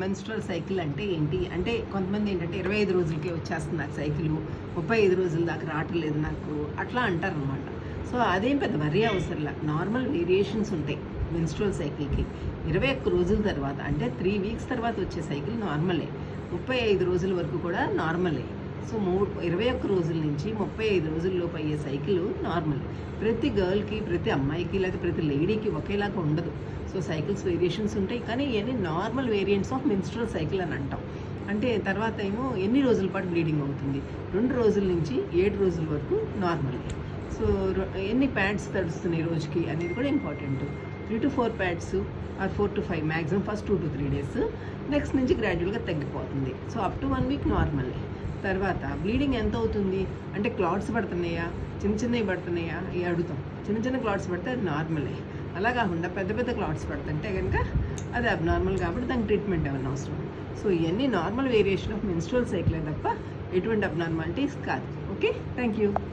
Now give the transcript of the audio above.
Menstrual cycle అంటే ఏంటి అంటే కొంతమంది ఏంటంటే 25 రోజులకే వచ్చేస్తుంది నాకు సైకిల్, 35 రోజుల దాకా రావట్లేదు నాకు అట్లా అంటారనమాట. సో అదేం పెద్ద వరీ అవసరంలా. నార్మల్ వేరియేషన్స్ ఉంటాయి మెన్స్ట్రువల్ సైకిల్కి. 21 రోజుల తర్వాత అంటే 3 వీక్స్ తర్వాత వచ్చే సైకిల్ నార్మలే, 35 రోజుల వరకు కూడా నార్మలే. సో 21 రోజుల నుంచి 35 రోజుల్లోపు అయ్యే సైకిల్ నార్మల్. ప్రతి గర్ల్కి, ప్రతి అమ్మాయికి లేదా ప్రతి లేడీకి ఒకేలాగా ఉండదు. సో సైకిల్స్ వేరియేషన్స్ ఉంటాయి, కానీ ఇవన్నీ normal variants of menstrual cycle అని అంటాం. అంటే తర్వాత ఏమో ఎన్ని రోజుల పాటు బ్లీడింగ్ అవుతుంది, 2 రోజుల నుంచి 7 రోజుల వరకు నార్మల్. సో ఎన్ని ప్యాడ్స్ తడుస్తున్నాయి రోజుకి అనేది కూడా important. 3 to 4 pads or 4 to 5 maximum first 2 to 3 days. Next నుంచి గ్రాడ్యువల్గా తగ్గిపోతుంది. So up to 1 week normal. తర్వాత బ్లీడింగ్ ఎంత అవుతుంది అంటే క్లాట్స్ పడుతున్నాయా, చిన్నవి పడుతున్నాయా ఇవి అడుగుతాం. చిన్న క్లాట్స్ పడితే అది నార్మలే. అలా కాకుండా పెద్ద క్లాట్స్ పడుతుంటే కనుక అది అబ్నార్మల్, కాబట్టి దానికి ట్రీట్మెంట్ ఏమైనా అవసరం. సో ఇవన్నీ నార్మల్ వేరియేషన్ ఆఫ్ మెన్స్ట్రువల్ సైకిలే తప్ప ఎటువంటి అబ్నార్మాలిటీస్ కాదు. Okay, thank you.